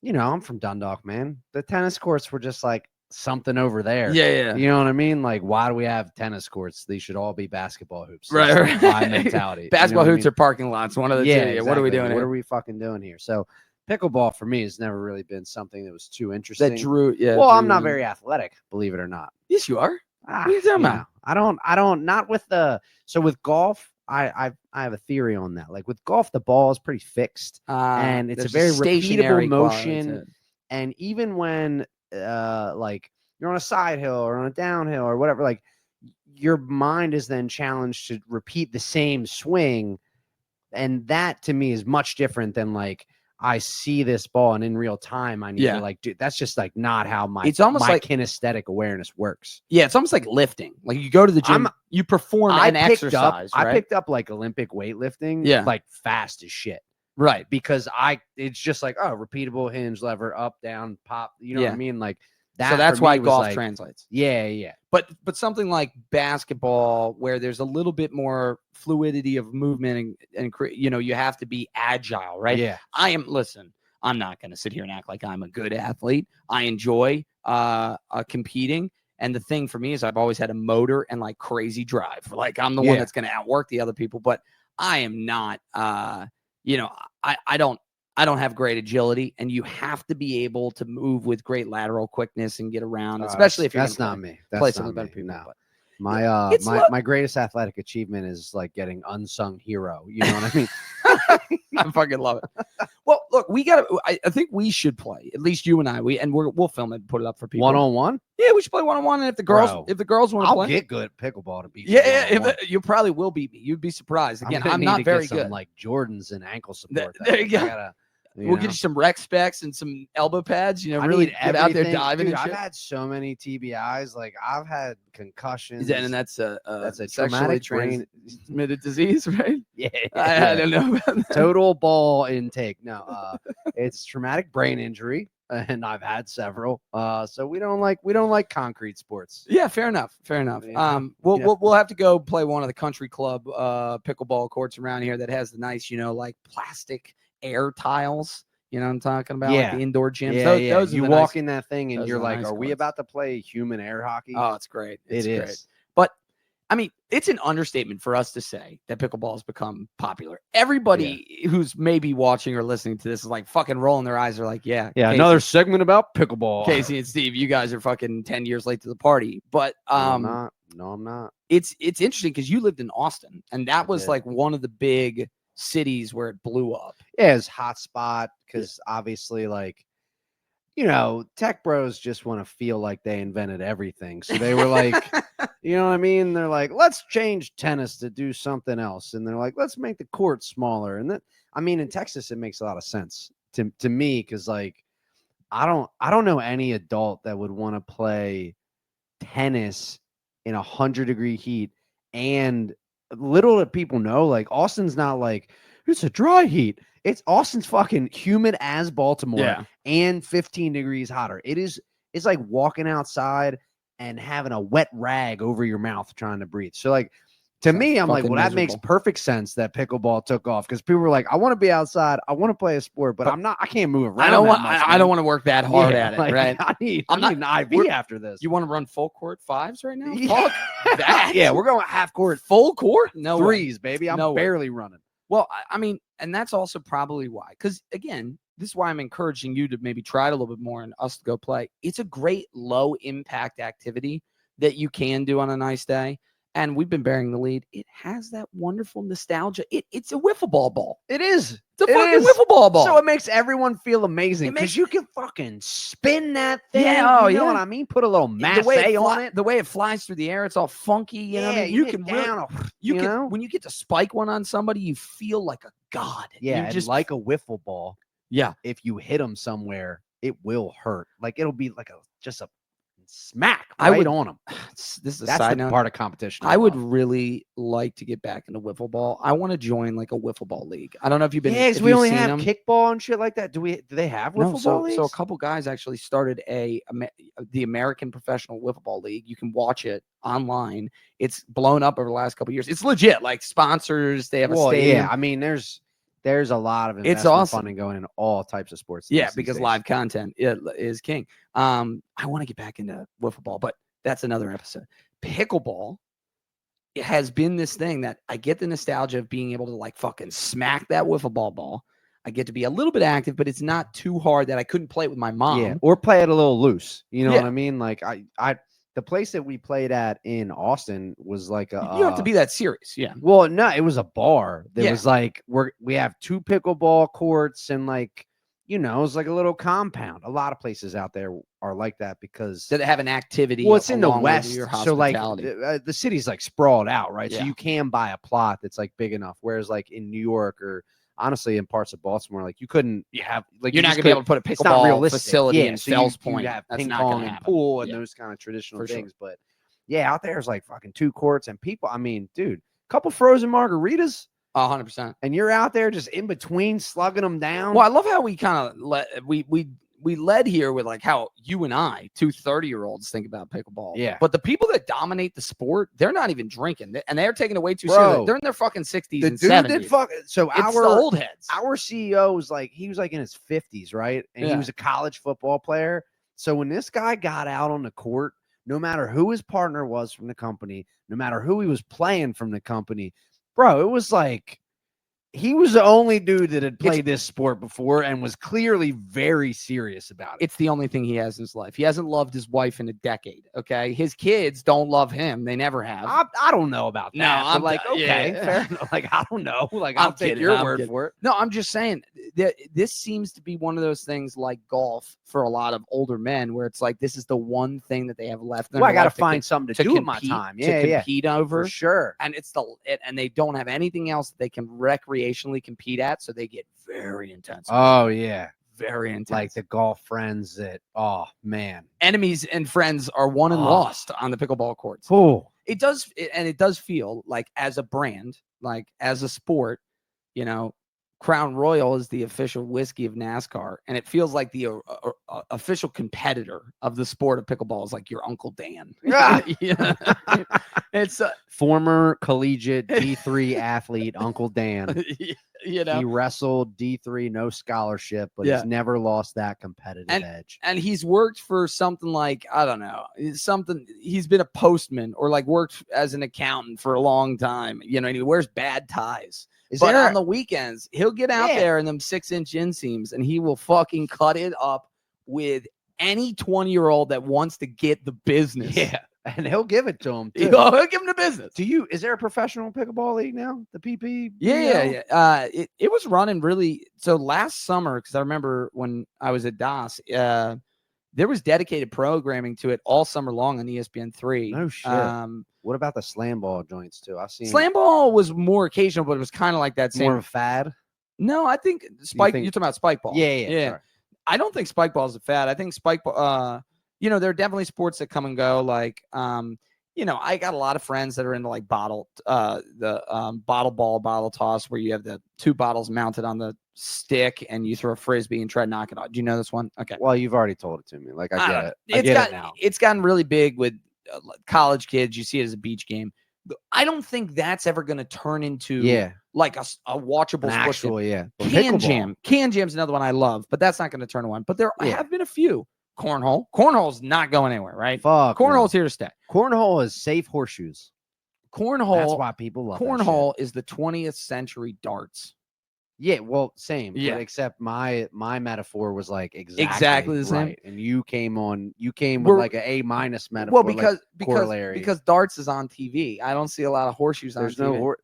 Speaker 2: I'm from Dundalk, man. The tennis courts were just like something over there.
Speaker 1: Yeah.
Speaker 2: You know what I mean? Like, why do we have tennis courts? They should all be basketball hoops.
Speaker 1: Right.
Speaker 2: My mentality.
Speaker 1: Basketball hoops or parking lots. One of the two.
Speaker 2: Exactly.
Speaker 1: What are we doing here?
Speaker 2: What are we fucking doing here? So pickleball for me has never really been something that was too interesting. I'm not very athletic, believe it or not.
Speaker 1: Yes, you are. What are you talking about?
Speaker 2: I don't, not with so with golf, I have a theory on that. Like with golf, the ball is pretty fixed and it's a very repeatable motion. And even when like you're on a side hill or on a downhill or whatever, like your mind is then challenged to repeat the same swing. And that to me is much different than like, I see this ball and in real time, I need to like, dude, that's just like not how my kinesthetic awareness works.
Speaker 1: Yeah. It's almost like lifting. Like you go to the gym, you perform an exercise. Right?
Speaker 2: I picked up like Olympic weightlifting, like fast as shit.
Speaker 1: Right.
Speaker 2: Because it's just like, repeatable hinge lever, up, down, pop. You know what I mean? Like that.
Speaker 1: So that's why golf translates.
Speaker 2: Yeah.
Speaker 1: But something like basketball, where there's a little bit more fluidity of movement and you have to be agile, right?
Speaker 2: Yeah.
Speaker 1: I'm not going to sit here and act like I'm a good athlete. I enjoy competing. And the thing for me is I've always had a motor and like crazy drive. Like I'm the one that's going to outwork the other people, but I am not, I I don't have great agility, and you have to be able to move with great lateral quickness and get around, especially if you're
Speaker 2: that's not me.
Speaker 1: Play
Speaker 2: That's
Speaker 1: some
Speaker 2: not
Speaker 1: of the better
Speaker 2: me.
Speaker 1: people.
Speaker 2: No.
Speaker 1: But
Speaker 2: My greatest athletic achievement is like getting unsung hero. You know what I mean?
Speaker 1: I fucking love it. Well, look, I think we should play, at least you and I. We'll film it and put it up for people.
Speaker 2: 1-on-1?
Speaker 1: Yeah, we should play 1-on-1. And if the girls want to play,
Speaker 2: I'll get good at pickleball to beat
Speaker 1: you. Yeah, you probably will beat me. You'd be surprised. Again, I'm not very good.
Speaker 2: Like Jordans and ankle support.
Speaker 1: There you go. We'll get you some rec specs and some elbow pads. Really get out there diving.
Speaker 2: Dude,
Speaker 1: and shit.
Speaker 2: I've had so many TBIs. Like I've had concussions.
Speaker 1: And that's a
Speaker 2: traumatic
Speaker 1: brain transmitted disease, right?
Speaker 2: Yeah.
Speaker 1: I don't know about that.
Speaker 2: Total ball intake. No, it's traumatic brain injury, and I've had several. So we don't like concrete sports.
Speaker 1: Yeah, fair enough.
Speaker 2: Yeah.
Speaker 1: We'll have to go play one of the country club pickleball courts around here that has the nice, like plastic air tiles. You know what I'm talking about?
Speaker 2: Yeah.
Speaker 1: Like the indoor gyms.
Speaker 2: Yeah,
Speaker 1: Those
Speaker 2: you walk in that thing and you're like,
Speaker 1: nice
Speaker 2: are we
Speaker 1: courts.
Speaker 2: about to play human air hockey?
Speaker 1: Oh, it's great. It is.
Speaker 2: Great.
Speaker 1: But I mean, it's an understatement for us to say that pickleball has become popular. Everybody who's maybe watching or listening to this is like fucking rolling their eyes. They're like, yeah,
Speaker 2: Casey, another segment about pickleball.
Speaker 1: Casey and Steve, you guys are fucking 10 years late to the party. But
Speaker 2: No, I'm not.
Speaker 1: It's interesting because you lived in Austin, and that was like one of the big cities where it blew up.
Speaker 2: Yeah, it's hot spot because obviously, like, tech bros just want to feel like they invented everything. So they were like, you know what I mean? They're like, let's change tennis to do something else. And they're like, let's make the court smaller. And then, I mean, in Texas, it makes a lot of sense to me because, like, I don't know any adult that would want to play tennis in 100-degree heat. And little that people know, like, Austin's not like, it's a dry heat. Austin's fucking humid as Baltimore and 15 degrees hotter. It's like walking outside and having a wet rag over your mouth trying to breathe. So, like, to me, I'm like, well, that makes perfect sense that pickleball took off because people were like, I want to be outside, I want to play a sport, but I can't move around.
Speaker 1: I don't want to work that hard at it,
Speaker 2: like,
Speaker 1: right?
Speaker 2: I need an IV after this.
Speaker 1: You want to run full court fives right now?
Speaker 2: Fuck that. Yeah, we're going half court,
Speaker 1: full court, no
Speaker 2: threes, baby. I'm barely running.
Speaker 1: Well, I mean, and that's also probably why, because again, this is why I'm encouraging you to maybe try it a little bit more and us to go play. It's a great low impact activity that you can do on a nice day. And we've been bearing the lead. It has that wonderful nostalgia. It's a wiffle ball.
Speaker 2: It is.
Speaker 1: It's a fucking wiffle ball.
Speaker 2: So it makes everyone feel amazing because you can fucking spin that thing.
Speaker 1: Yeah,
Speaker 2: you know what I mean? Put a little masse on it.
Speaker 1: The way it flies through the air, it's all funky. You know what I mean?
Speaker 2: You can down.
Speaker 1: When you get to spike one on somebody, you feel like a god.
Speaker 2: Yeah, just like a wiffle ball.
Speaker 1: Yeah,
Speaker 2: if you hit them somewhere, it will hurt. Like it'll be like just a smack on them.
Speaker 1: That's
Speaker 2: side note. Part of competition.
Speaker 1: I would really like to get back into wiffle ball. I want to join like a wiffle ball league. I don't know if you've been.
Speaker 2: Yeah, we only have kickball and shit like that. Do they have wiffle ball leagues?
Speaker 1: So a couple guys actually started the American Professional Wiffle Ball League. You can watch it online. It's blown up over the last couple of years. It's legit. Like sponsors, they have a stadium.
Speaker 2: Yeah, I mean, there's a lot of investment
Speaker 1: it's awesome.
Speaker 2: funding going in all types of sports.
Speaker 1: Yeah, because live content is king. I want to get back into wiffle ball, but that's another episode. Pickleball, it has been this thing that I get the nostalgia of being able to like fucking smack that wiffle ball. I get to be a little bit active, but it's not too hard that I couldn't play it with my mom.
Speaker 2: Yeah, or play it a little loose. You know what I mean? Like the place that we played at in Austin was like a.
Speaker 1: You don't have to be that serious. Yeah.
Speaker 2: Well, no, it was a bar. That was like we have 2 pickleball courts and like, it was like a little compound. A lot of places out there are like that because
Speaker 1: they have an activity.
Speaker 2: Well, it's in the West, so like the city's like sprawled out, right? So you can buy a plot that's like big enough. Whereas like in New York or honestly in parts of Baltimore, like you couldn't.
Speaker 1: You're not gonna be able to put a pickleball facility in Fells Point.
Speaker 2: You have ping pong and pool and those kind of traditional things. But out there is like fucking 2 courts and people. I mean, dude, a couple frozen margaritas.
Speaker 1: 100%.
Speaker 2: And you're out there just in between slugging them down.
Speaker 1: Well, I love how we kind of we led here with like how you and I, 2 30-year-olds, think about pickleball.
Speaker 2: Yeah.
Speaker 1: But the people that dominate the sport, they're not even drinking, and they're taking it way too serious. They're in their fucking 60s and 70s.
Speaker 2: So
Speaker 1: it's the old heads.
Speaker 2: Our CEO was like, he was like in his 50s, right? And he was a college football player. So when this guy got out on the court, no matter who his partner was from the company, no matter who he was playing from the company, bro, it was like he was the only dude that had played this sport before and was clearly very serious about it.
Speaker 1: It's the only thing he has in his life. He hasn't loved his wife in a decade. Okay, his kids don't love him. They never have.
Speaker 2: I don't know about that.
Speaker 1: No, I'm
Speaker 2: like, okay, fair enough. Like, I don't know. Like, I'll take your word for it.
Speaker 1: No, I'm just saying that this seems to be one of those things like golf for a lot of older men, where it's like this is the one thing that they have left.
Speaker 2: Well, I got to find something to do with my time.
Speaker 1: To compete over,
Speaker 2: for sure.
Speaker 1: And and they don't have anything else that they can recreationally compete at, so they get very intense.
Speaker 2: Oh yeah,
Speaker 1: very intense.
Speaker 2: Like the golf friends that, oh man,
Speaker 1: enemies and friends are won and lost on the pickleball courts.
Speaker 2: Cool.
Speaker 1: It does feel like, as a brand, like as a sport, you know, Crown Royal is the official whiskey of NASCAR, and it feels like the official competitor of the sport of pickleball is like your Uncle Dan.
Speaker 2: Yeah.
Speaker 1: It's
Speaker 2: former collegiate D3 athlete Uncle Dan.
Speaker 1: You know,
Speaker 2: he wrestled D3, no scholarship, but he's never lost that competitive edge.
Speaker 1: And he's worked for something like, I don't know, he's been a postman or like worked as an accountant for a long time, you know, and he wears bad ties. But on the weekends, he'll get out there in them 6-inch inseams and he will fucking cut it up with any 20-year-old that wants to get the business.
Speaker 2: Yeah. And he'll give it to him too.
Speaker 1: He'll give him the business.
Speaker 2: Is there a professional pickleball league now? The PP?
Speaker 1: Yeah. It was running really. So last summer, because I remember when I was at DOS, there was dedicated programming to it all summer long on ESPN3.
Speaker 2: No shit. What about the slam ball joints too? I've seen
Speaker 1: slam ball was more occasional, but it was kind of like that same.
Speaker 2: More of a fad?
Speaker 1: No, I think you're talking about spike ball.
Speaker 2: Yeah. Sorry.
Speaker 1: I don't think spike ball is a fad. I think spike ball, you know, there are definitely sports that come and go. Like, you know, I got a lot of friends that are into like bottle ball, bottle toss, where you have the two bottles mounted on the stick and you throw a frisbee and try to knock it out. Do you know this one? Okay.
Speaker 2: Well, you've already told it to me. Like, I get it. I get it now.
Speaker 1: It's gotten really big with college kids. You see it as a beach game. I don't think that's ever going to turn into like a watchable sport. Can Jam's another one I love, but that's not going to turn one. But there have been a few. Cornhole's not going anywhere, right?
Speaker 2: Fuck,
Speaker 1: cornhole's here to stay.
Speaker 2: Cornhole is safe horseshoes.
Speaker 1: That's
Speaker 2: why people love
Speaker 1: cornhole. Is the 20th century darts.
Speaker 2: Yeah, well, same.
Speaker 1: Yeah,
Speaker 2: but except my metaphor was like exactly
Speaker 1: the same.
Speaker 2: Right. And you came with like an A- metaphor.
Speaker 1: Well, because darts is on TV. I don't see a lot of horseshoes on TV.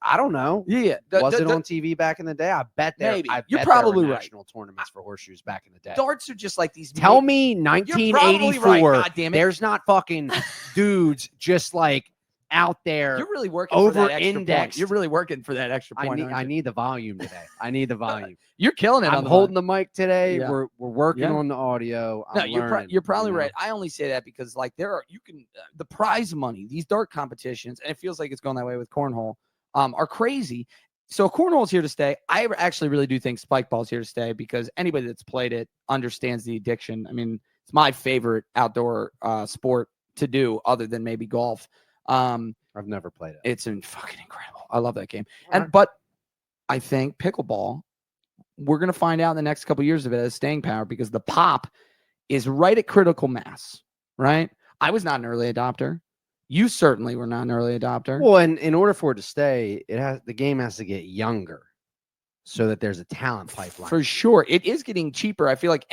Speaker 2: I don't know.
Speaker 1: Yeah.
Speaker 2: Was it on TV back in the day? I bet
Speaker 1: maybe. You're probably right.
Speaker 2: National tournaments for horseshoes back in the day.
Speaker 1: Darts are just like these.
Speaker 2: Tell me 1984.
Speaker 1: Right,
Speaker 2: there's not fucking dudes just like out there.
Speaker 1: You're really working
Speaker 2: over
Speaker 1: for that extra
Speaker 2: index.
Speaker 1: Point. You're really working for that extra point.
Speaker 2: I need the volume today. I need the volume.
Speaker 1: You're killing it.
Speaker 2: I'm holding the mic today.
Speaker 1: Yeah.
Speaker 2: We're working on the audio.
Speaker 1: You're probably right. I only say that because like the prize money, these dart competitions, and it feels like it's going that way with cornhole, are crazy. So cornhole's here to stay. I actually really do think spike ball's here to stay because anybody that's played it understands the addiction. I mean, it's my favorite outdoor sport to do, other than maybe golf.
Speaker 2: I've never played it.
Speaker 1: It's fucking incredible. I love that game. But I think pickleball, we're going to find out in the next couple of years if it has staying power, because the pop is right at critical mass, right? I was not an early adopter. You certainly were not an early adopter.
Speaker 2: Well, and in order for it to stay, the game has to get younger so that there's a talent pipeline.
Speaker 1: For sure. It is getting cheaper. I feel like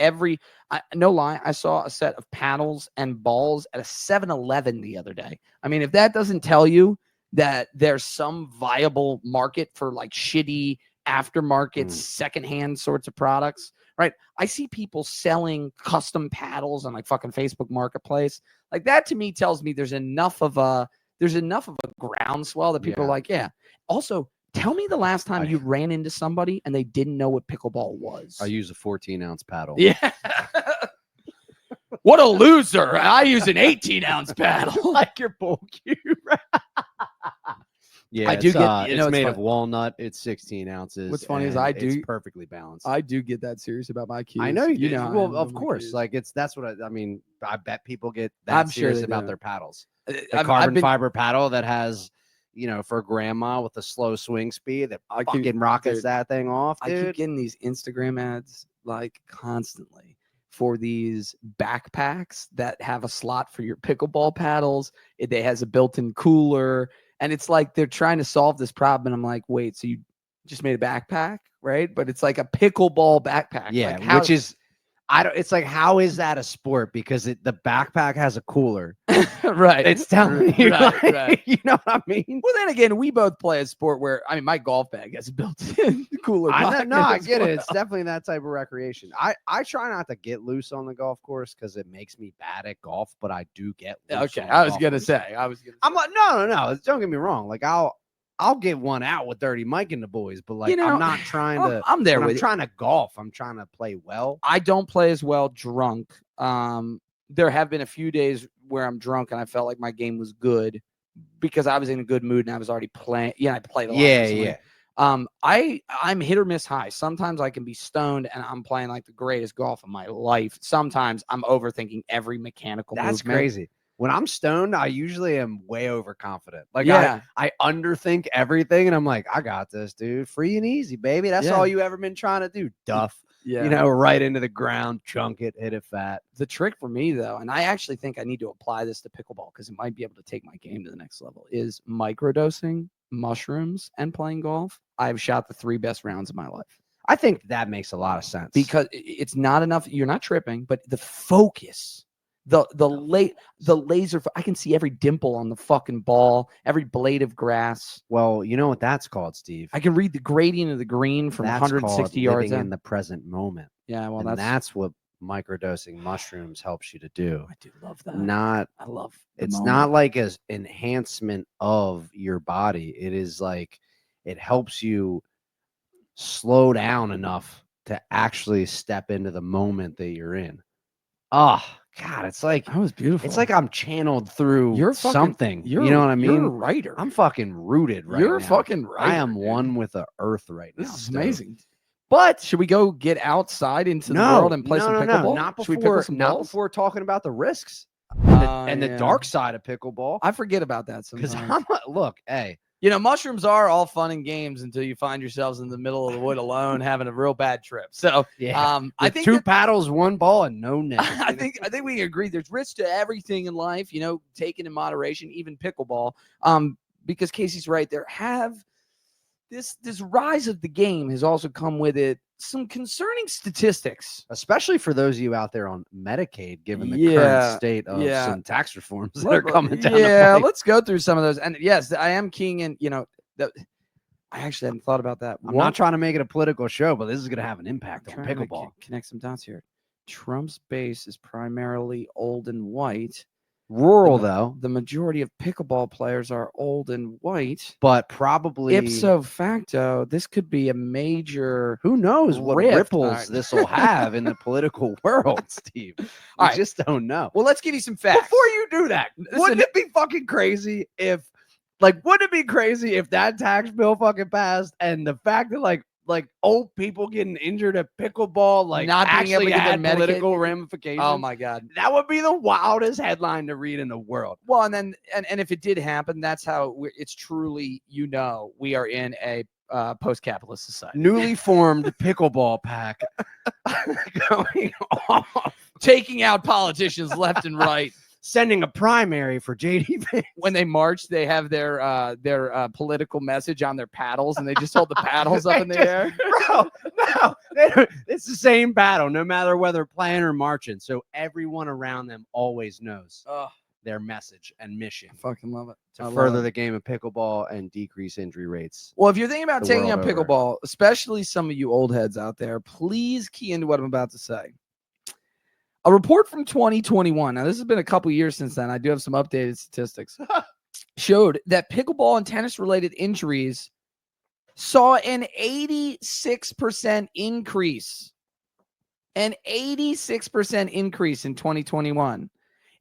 Speaker 1: no lie, I saw a set of paddles and balls at a 7-Eleven the other day. I mean, if that doesn't tell you that there's some viable market for like shitty aftermarket secondhand sorts of products, right? I see people selling custom paddles on like fucking Facebook Marketplace. Like that to me tells me there's enough of a groundswell that people are like, yeah. Also, tell me the last time you ran into somebody and they didn't know what pickleball was.
Speaker 2: I use a 14-ounce paddle.
Speaker 1: Yeah. What a loser. I use an 18-ounce paddle.
Speaker 2: Like your bowl cube. Yeah, I do get. It's made of walnut. It's 16 ounces.
Speaker 1: What's funny is
Speaker 2: it's perfectly balanced.
Speaker 1: I do get that serious about my cubes.
Speaker 2: I know you do. Well, of course. Like that's what I mean. I bet people get that serious about their paddles. The carbon fiber paddle that has, you know, for grandma with a slow swing speed that fucking rockets that thing off. Dude.
Speaker 1: I keep getting these Instagram ads like constantly for these backpacks that have a slot for your pickleball paddles. It has a built-in cooler. And it's like they're trying to solve this problem. And I'm like, wait, so just made a backpack, right? But it's like a pickleball backpack.
Speaker 2: Yeah,
Speaker 1: like
Speaker 2: which is it's like, how is that a sport? Because the backpack has a cooler.
Speaker 1: Right.
Speaker 2: It's telling you,
Speaker 1: right.
Speaker 2: You know what I mean?
Speaker 1: Well, then again, we both play a sport where, I mean, my golf bag has a built-in cooler.
Speaker 2: I get it. It's definitely that type of recreation. I try not to get loose on the golf course because it makes me bad at golf, but I do get loose.
Speaker 1: Okay, I was gonna say.
Speaker 2: I'm like, no. Don't get me wrong. Like, I'll get one out with Dirty Mike and the boys, but like, I'm not trying to.
Speaker 1: I'm there with
Speaker 2: I'm trying to golf. I'm trying to play well.
Speaker 1: I don't play as well drunk. There have been a few days where I'm drunk and I felt like my game was good because I was in a good mood and I was already playing. Yeah, I played a lot.
Speaker 2: Yeah.
Speaker 1: I'm hit or miss high. Sometimes I can be stoned and I'm playing like the greatest golf of my life. Sometimes I'm overthinking every mechanical movement.
Speaker 2: That's crazy. When I'm stoned, I usually am way overconfident. Like, I underthink everything, and I'm like, I got this, dude. Free and easy, baby. That's all you ever been trying to do. Duff.
Speaker 1: Yeah.
Speaker 2: You know, right into the ground, chunk it, hit it fat.
Speaker 1: The trick for me, though, and I actually think I need to apply this to pickleball because it might be able to take my game to the next level, is microdosing mushrooms and playing golf. I've shot the 3 best rounds of my life.
Speaker 2: I think that makes a lot of sense.
Speaker 1: Because it's not enough. You're not tripping, but the focus. The laser, I can see every dimple on the fucking ball, every blade of grass.
Speaker 2: Well, you know what that's called, Steve?
Speaker 1: I can read the gradient of the green from 160 yards
Speaker 2: in the present moment.
Speaker 1: Yeah, well,
Speaker 2: that's what microdosing mushrooms helps you to do.
Speaker 1: I do love that.
Speaker 2: I love it's moment. Not like an enhancement of your body. It is like it helps you slow down enough to actually step into the moment that you're in. Oh, God, it's like
Speaker 1: that was beautiful.
Speaker 2: It's like I'm channeled through something. You know what I mean?
Speaker 1: You're a writer.
Speaker 2: I'm fucking rooted right now.
Speaker 1: You're a fucking writer.
Speaker 2: I am one with the earth right now.
Speaker 1: This is amazing. But should we go get outside into the world and play some pickleball?
Speaker 2: Not
Speaker 1: should we pickle some
Speaker 2: not
Speaker 1: balls?
Speaker 2: before talking about the risks and the dark side of pickleball.
Speaker 1: I forget about that sometimes.
Speaker 2: Because look, hey.
Speaker 1: You know, mushrooms are all fun and games until you find yourselves in the middle of the wood alone having a real bad trip. So, I think
Speaker 2: 2 paddles, 1 ball, and no net.
Speaker 1: I think we agree. There's risk to everything in life. You know, taken in moderation, even pickleball. Because Casey's right. There have this rise of the game has also come with it some concerning statistics,
Speaker 2: especially for those of you out there on Medicaid, given the current state of some tax reforms that are coming down.
Speaker 1: Yeah, let's go through some of those. And yes, I am keying in, you know, I actually hadn't thought about that.
Speaker 2: I'm not trying to make it a political show, but this is going to have an impact on pickleball.
Speaker 1: Connect some dots here. Trump's base is primarily old and white.
Speaker 2: Rural, though.
Speaker 1: The majority of pickleball players are old and white.
Speaker 2: But probably
Speaker 1: ipso facto, this could be a major.
Speaker 2: Who knows what ripples this will have in the political world, Steve? I just don't know.
Speaker 1: Well, let's give you some facts.
Speaker 2: Before you do that, wouldn't it be fucking crazy if that tax bill fucking passed and the fact that like old people getting injured at pickleball, like
Speaker 1: not being able to get
Speaker 2: political ramifications.
Speaker 1: Oh my God.
Speaker 2: That would be the wildest headline to read in the world.
Speaker 1: Well, and then, and if it did happen, that's how it's truly, you know, we are in a post-capitalist society.
Speaker 2: Newly formed pickleball pack going off.
Speaker 1: Taking out politicians left and right.
Speaker 2: Sending a primary for JD Vance.
Speaker 1: When they march, they have their political message on their paddles, and they just hold the paddles up in the air.
Speaker 2: Bro, no, it's the same paddle, no matter whether playing or marching. So everyone around them always knows their message and mission.
Speaker 1: I fucking love it.
Speaker 2: To further the game of pickleball and decrease injury rates.
Speaker 1: Well, if you're thinking about taking up pickleball, especially some of you old heads out there, please key into what I'm about to say. A report from 2021, now this has been a couple years since then, I do have some updated statistics, showed that pickleball and tennis-related injuries saw an 86% increase. An 86% increase in 2021.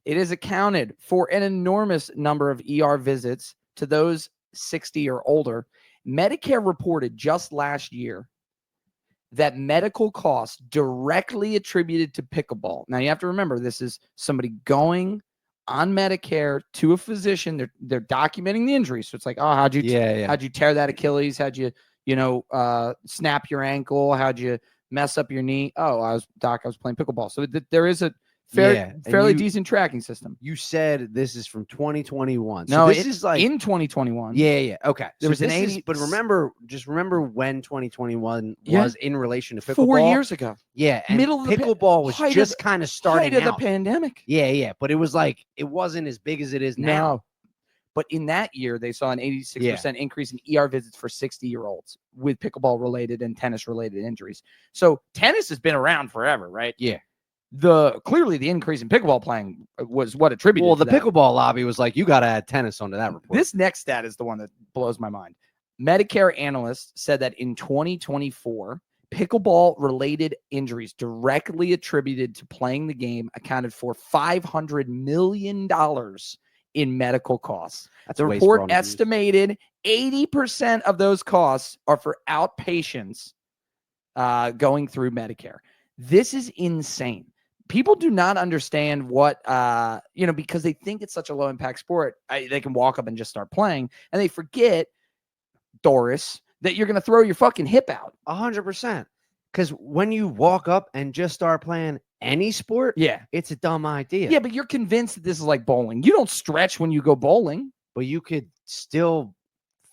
Speaker 1: It is accounted for an enormous number of ER visits to those 60 or older. Medicare reported just last year that medical costs directly attributed to pickleball. Now you have to remember, this is somebody going on Medicare to a physician. They're documenting the injury. So it's like, oh, how'd you tear that Achilles? How'd you snap your ankle? How'd you mess up your knee? Oh, I was playing pickleball. So there is fairly decent tracking system.
Speaker 2: You said this is from 2021.
Speaker 1: No,
Speaker 2: so this is like
Speaker 1: in 2021.
Speaker 2: Yeah. Okay.
Speaker 1: There was an 80.
Speaker 2: But remember when 2021 was in relation to pickleball.
Speaker 1: 4 years ago.
Speaker 2: Yeah. And
Speaker 1: middle of
Speaker 2: pickleball was just kind of starting
Speaker 1: height of
Speaker 2: out.
Speaker 1: the pandemic.
Speaker 2: Yeah. But it was like it wasn't as big as it is now.
Speaker 1: No. But in that year, they saw an 86% increase in ER visits for 60-year-olds with pickleball-related and tennis-related injuries. So tennis has been around forever, right?
Speaker 2: Yeah.
Speaker 1: Clearly the increase in pickleball playing was what attributed.
Speaker 2: Well,
Speaker 1: to
Speaker 2: the
Speaker 1: that.
Speaker 2: Pickleball lobby was like, you got to add tennis onto that report.
Speaker 1: This next stat is the one that blows my mind. Medicare analysts said that in 2024, pickleball-related injuries directly attributed to playing the game accounted for $500 million in medical costs. The report estimated 80% of those costs are for outpatients going through Medicare. This is insane. People do not understand what, because they think it's such a low impact sport. They can walk up and just start playing, and they forget, Doris, that you're going to throw your fucking hip out.
Speaker 2: 100%. Because when you walk up and just start playing any sport, it's a dumb idea.
Speaker 1: Yeah, but you're convinced that this is like bowling. You don't stretch when you go bowling.
Speaker 2: But you could still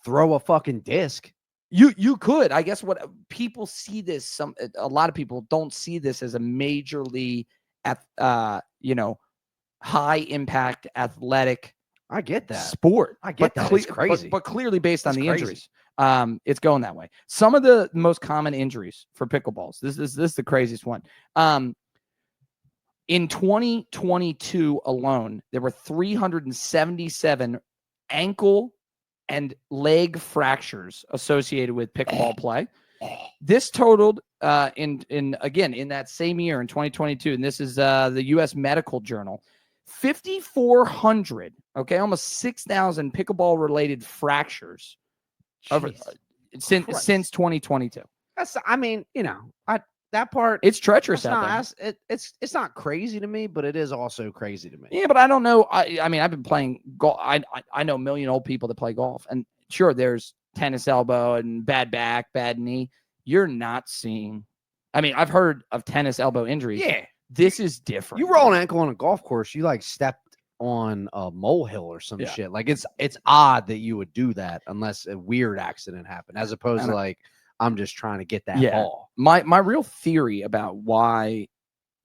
Speaker 2: throw a fucking disc.
Speaker 1: You could. I guess what people see this, a lot of people don't see this as a majorly high impact athletic.
Speaker 2: I get that
Speaker 1: sport.
Speaker 2: I get that. It's crazy.
Speaker 1: But clearly based on the injuries. It's going that way. Some of the most common injuries for pickleballs. This is the craziest one. In 2022 alone, there were 377 ankle and leg fractures associated with pickleball play. This totaled in that same year in 2022, and this is the U.S. Medical Journal, 5,400, almost 6,000 pickleball related fractures since 2022.
Speaker 2: That's, that part,
Speaker 1: it's treacherous out
Speaker 2: there. It's not crazy to me, but it is also crazy to me.
Speaker 1: Yeah, but I don't know. I mean, I've been playing golf. I know a million old people that play golf, and sure, there's tennis elbow and bad back, bad knee. You're not seeing. I mean, I've heard of tennis elbow injuries.
Speaker 2: Yeah,
Speaker 1: this is different.
Speaker 2: You roll an ankle on a golf course, you like stepped on a molehill or some shit. Like it's odd that you would do that unless a weird accident happened, as opposed to like, I'm just trying to get that ball.
Speaker 1: My real theory about why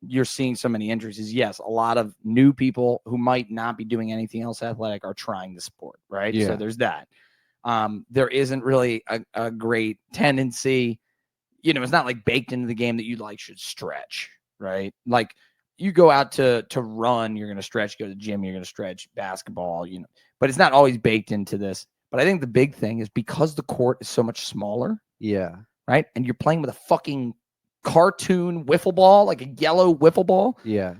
Speaker 1: you're seeing so many injuries is, yes, a lot of new people who might not be doing anything else athletic are trying the sport, right?
Speaker 2: Yeah.
Speaker 1: So there's that. There isn't really a great tendency, it's not like baked into the game that you like should stretch, right? Like you go out to run, you're going to stretch, go to the gym, you're going to stretch, basketball, but it's not always baked into this. But I think the big thing is because the court is so much smaller.
Speaker 2: Yeah.
Speaker 1: Right. And you're playing with a fucking cartoon wiffle ball, like a yellow wiffle ball.
Speaker 2: Yeah.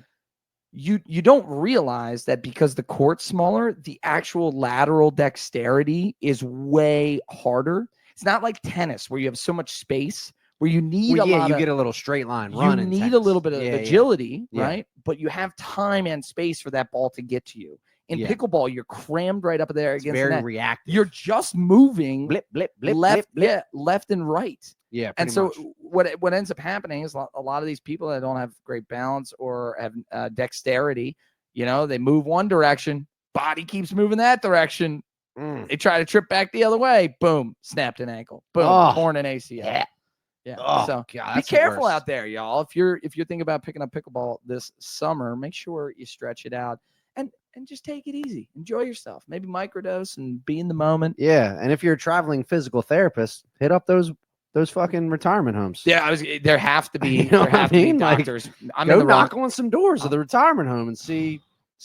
Speaker 1: You don't realize that because the court's smaller, the actual lateral dexterity is way harder. It's not like tennis where you have so much space where you need
Speaker 2: you get a little straight line run.
Speaker 1: You need a little bit of agility, right? But you have time and space for that ball to get to you. In pickleball, you're crammed right up there against the net.
Speaker 2: Very reactive.
Speaker 1: You're just moving
Speaker 2: blip,
Speaker 1: left,
Speaker 2: blip.
Speaker 1: left and right.
Speaker 2: Yeah,
Speaker 1: and so
Speaker 2: much.
Speaker 1: what ends up happening is a lot of these people that don't have great balance or have dexterity, they move one direction, body keeps moving that direction. They try to trip back the other way. Boom, snapped an ankle. Boom, torn an ACL. Yeah. So
Speaker 2: God,
Speaker 1: be careful out there, y'all. If you're thinking about picking up pickleball this summer, make sure you stretch it out. And just take it easy. Enjoy yourself. Maybe microdose and be in the moment.
Speaker 2: Yeah. And if you're a traveling physical therapist, hit up those fucking retirement homes.
Speaker 1: Yeah, there have to be doctors.
Speaker 2: Like, go knock on some doors of the retirement home and see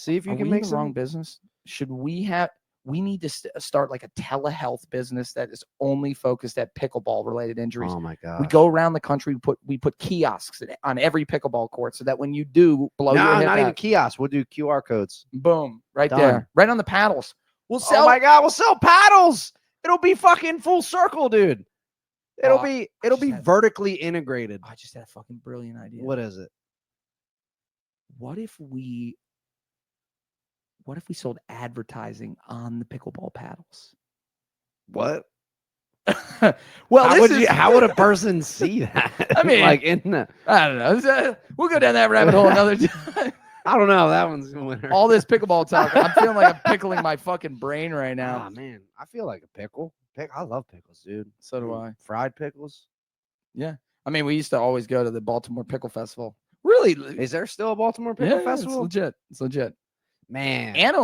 Speaker 2: if you can make
Speaker 1: some wrong business. Should we need to start like a telehealth business that is only focused at pickleball related injuries.
Speaker 2: Oh my God.
Speaker 1: We go around the country, we put kiosks on every pickleball court so that when you do blow your hip
Speaker 2: not
Speaker 1: out,
Speaker 2: even kiosks. We'll do QR codes.
Speaker 1: Boom. Right
Speaker 2: Done.
Speaker 1: there. Right on the paddles. We'll sell.
Speaker 2: Oh my God, we'll sell paddles. It'll be fucking full circle, dude. It'll be vertically integrated.
Speaker 1: I just had a fucking brilliant idea.
Speaker 2: What is it?
Speaker 1: What if we sold advertising on the pickleball paddles?
Speaker 2: What?
Speaker 1: Well,
Speaker 2: how would a person see that?
Speaker 1: I mean,
Speaker 2: like
Speaker 1: I don't know. We'll go down that rabbit hole another time.
Speaker 2: I don't know. That one's a winner.
Speaker 1: All this pickleball talk. I'm feeling like I'm pickling my fucking brain right now.
Speaker 2: Ah, man. I feel like a pickle. I love pickles, dude.
Speaker 1: So do I.
Speaker 2: Fried pickles.
Speaker 1: Yeah. I mean, we used to always go to the Baltimore Pickle Festival. Really?
Speaker 2: Is there still a Baltimore Pickle Festival?
Speaker 1: It's legit. It's legit.
Speaker 2: Man.
Speaker 1: And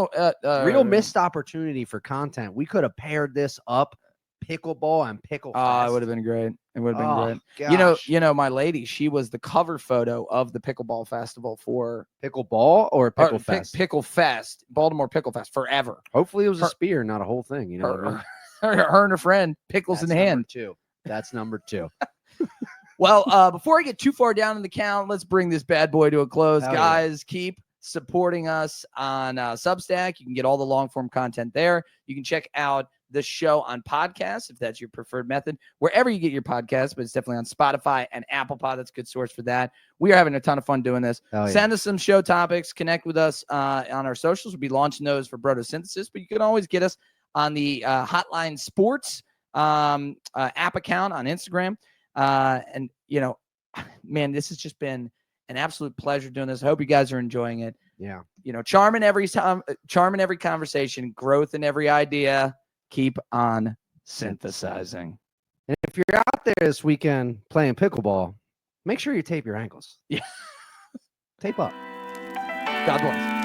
Speaker 2: real missed opportunity for content. We could have paired this up, pickleball and pickle fest.
Speaker 1: It would have been great. It would have been great.
Speaker 2: Gosh.
Speaker 1: You know, my lady, she was the cover photo of the Pickleball Festival for
Speaker 2: Pickleball or Pickle Fest?
Speaker 1: Pickle Fest, Baltimore Pickle Fest, forever.
Speaker 2: Hopefully it was a spear, not a whole thing. You know what I mean?
Speaker 1: Her and her friend, pickles in hand.
Speaker 2: That's number 2.
Speaker 1: Well, before I get too far down in the count, let's bring this bad boy to a close.
Speaker 2: Hell
Speaker 1: Guys, keep supporting us on Substack. You can get all the long form content there. You can check out the show on podcasts if that's your preferred method, wherever you get your podcasts, but it's definitely on Spotify and Apple Pod. That's a good source for that. We are having a ton of fun doing this. Send us some show topics, connect with us on our socials. We'll be launching those for Brotosynthesis, but you can always get us on the Hotline Sports app account on Instagram. And you know, man, this has just been an absolute pleasure doing this. I hope you guys are enjoying it.
Speaker 2: Yeah.
Speaker 1: You know, charm in every conversation, growth in every idea. Keep on synthesizing.
Speaker 2: And if you're out there this weekend playing pickleball, make sure you tape your ankles.
Speaker 1: Yeah.
Speaker 2: Tape up.
Speaker 1: God bless.